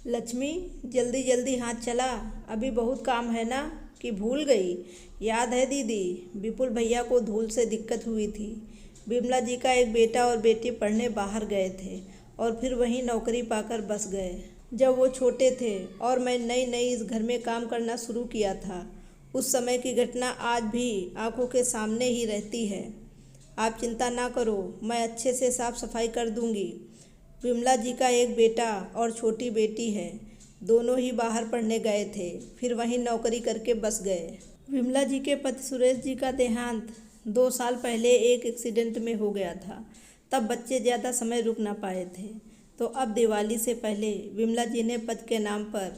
लक्ष्मी, जल्दी जल्दी हाथ चला, अभी बहुत काम है ना। कि भूल गई? याद है दीदी, विपुल भैया को धूल से दिक्कत हुई थी। विमला जी का एक बेटा और बेटी पढ़ने बाहर गए थे और फिर वहीं नौकरी पाकर बस गए। जब वो छोटे थे और मैं नई नई इस घर में काम करना शुरू किया था, उस समय की घटना आज भी आंखों के सामने ही रहती है। आप चिंता ना करो, मैं अच्छे से साफ सफाई कर दूंगी। विमला जी का एक बेटा और छोटी बेटी है। दोनों ही बाहर पढ़ने गए थे, फिर वहीं नौकरी करके बस गए। विमला जी के पति सुरेश जी का देहांत 2 साल पहले एक एक्सीडेंट में हो गया था। तब बच्चे ज़्यादा समय रुक ना पाए थे, तो अब दिवाली से पहले विमला जी ने पति के नाम पर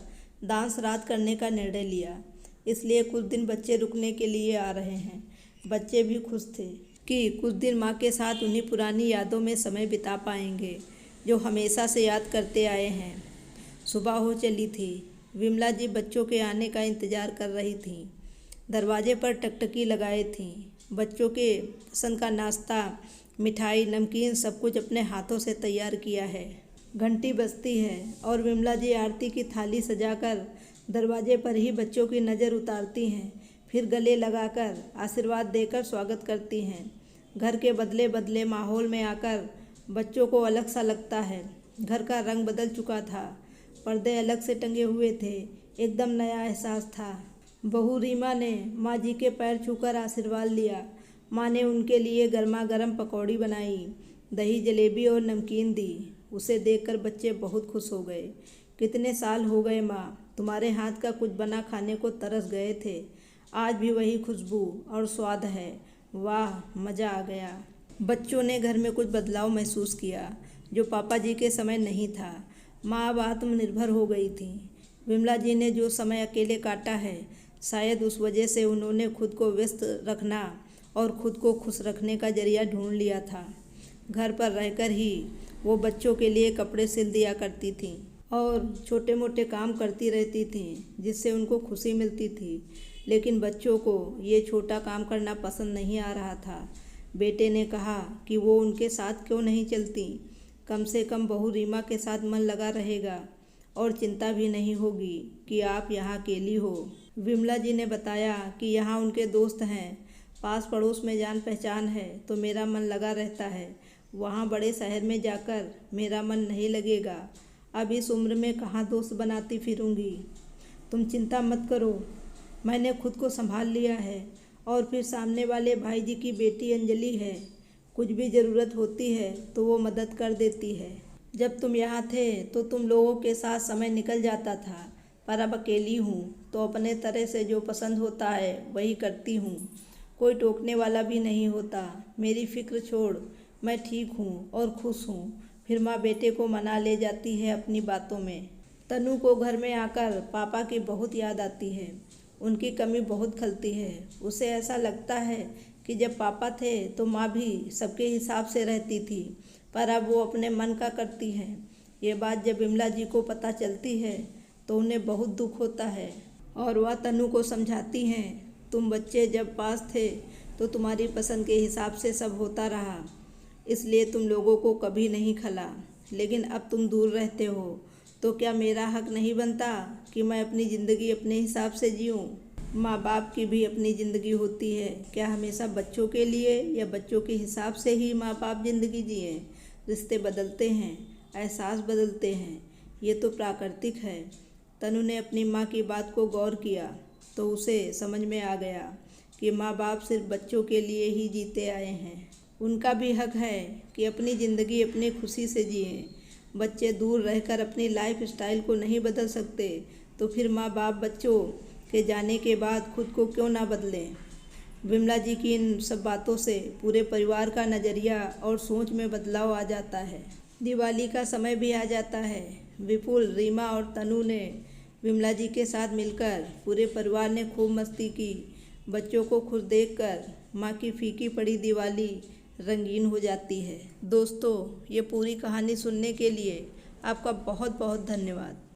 दान श्राद्ध करने का निर्णय लिया। इसलिए कुछ दिन बच्चे रुकने के लिए आ रहे हैं। बच्चे भी खुश थे कि कुछ दिन माँ के साथ उन्हीं पुरानी यादों में समय बिता पाएंगे जो हमेशा से याद करते आए हैं। सुबह हो चली थी। विमला जी बच्चों के आने का इंतज़ार कर रही थीं। दरवाजे पर टकटकी लगाए थीं। बच्चों के पसंद का नाश्ता, मिठाई, नमकीन सब कुछ अपने हाथों से तैयार किया है। घंटी बजती है और विमला जी आरती की थाली सजाकर दरवाजे पर ही बच्चों की नज़र उतारती हैं। फिर गले लगाकर आशीर्वाद देकर स्वागत करती हैं। घर के बदले बदले माहौल में आकर बच्चों को अलग सा लगता है। घर का रंग बदल चुका था, पर्दे अलग से टंगे हुए थे, एकदम नया एहसास था। बहू रीमा ने माँ जी के पैर छूकर आशीर्वाद लिया। माँ ने उनके लिए गर्मा गर्म पकौड़ी बनाई, दही जलेबी और नमकीन दी। उसे देखकर बच्चे बहुत खुश हो गए। कितने साल हो गए माँ, तुम्हारे हाथ का कुछ बना खाने को तरस गए थे। आज भी वही खुशबू और स्वाद है। वाह, मज़ा आ गया। बच्चों ने घर में कुछ बदलाव महसूस किया जो पापा जी के समय नहीं था। माँ अब आत्मनिर्भर हो गई थी। विमला जी ने जो समय अकेले काटा है, शायद उस वजह से उन्होंने खुद को व्यस्त रखना और खुद को खुश रखने का जरिया ढूंढ लिया था। घर पर रहकर ही वो बच्चों के लिए कपड़े सिल दिया करती थीं और छोटे मोटे काम करती रहती थीं जिससे उनको खुशी मिलती थी। लेकिन बच्चों को ये छोटा काम करना पसंद नहीं आ रहा था। बेटे ने कहा कि वो उनके साथ क्यों नहीं चलती। कम से कम बहू रीमा के साथ मन लगा रहेगा और चिंता भी नहीं होगी कि आप यहाँ अकेली हो। विमला जी ने बताया कि यहाँ उनके दोस्त हैं, पास पड़ोस में जान पहचान है, तो मेरा मन लगा रहता है। वहाँ बड़े शहर में जाकर मेरा मन नहीं लगेगा। अब इस उम्र में कहाँ दोस्त बनाती फिरूँगी। तुम चिंता मत करो, मैंने खुद को संभाल लिया है। और फिर सामने वाले भाई जी की बेटी अंजलि है, कुछ भी ज़रूरत होती है तो वो मदद कर देती है। जब तुम यहाँ थे तो तुम लोगों के साथ समय निकल जाता था, पर अब अकेली हूँ तो अपने तरह से जो पसंद होता है वही करती हूँ। कोई टोकने वाला भी नहीं होता। मेरी फिक्र छोड़, मैं ठीक हूँ और खुश हूँ। फिर माँ बेटे को मना ले जाती है अपनी बातों में। तनु को घर में आकर पापा की बहुत याद आती है। उनकी कमी बहुत खलती है। उसे ऐसा लगता है कि जब पापा थे तो माँ भी सबके हिसाब से रहती थी, पर अब वो अपने मन का करती हैं। ये बात जब विमला जी को पता चलती है तो उन्हें बहुत दुख होता है और वह तनु को समझाती हैं, तुम बच्चे जब पास थे तो तुम्हारी पसंद के हिसाब से सब होता रहा, इसलिए तुम लोगों को कभी नहीं खला। लेकिन अब तुम दूर रहते हो तो क्या मेरा हक नहीं बनता कि मैं अपनी ज़िंदगी अपने हिसाब से जीऊँ? माँ बाप की भी अपनी ज़िंदगी होती है। क्या हमेशा बच्चों के लिए या बच्चों के हिसाब से ही माँ बाप ज़िंदगी जिए? रिश्ते बदलते हैं, एहसास बदलते हैं, ये तो प्राकृतिक है। तनु ने अपनी माँ की बात को गौर किया तो उसे समझ में आ गया कि माँ बाप सिर्फ बच्चों के लिए ही जीते आए हैं। उनका भी हक है कि अपनी ज़िंदगी अपनी खुशी से जिए। बच्चे दूर रहकर अपनी लाइफ स्टाइल को नहीं बदल सकते, तो फिर माँ बाप बच्चों के जाने के बाद खुद को क्यों ना बदलें। विमला जी की इन सब बातों से पूरे परिवार का नज़रिया और सोच में बदलाव आ जाता है। दिवाली का समय भी आ जाता है। विपुल, रीमा और तनु ने विमला जी के साथ मिलकर पूरे परिवार ने खूब मस्ती की। बच्चों को खुश देखकर माँ की फीकी पड़ी दिवाली रंगीन हो जाती है। दोस्तों, ये पूरी कहानी सुनने के लिए आपका बहुत बहुत धन्यवाद।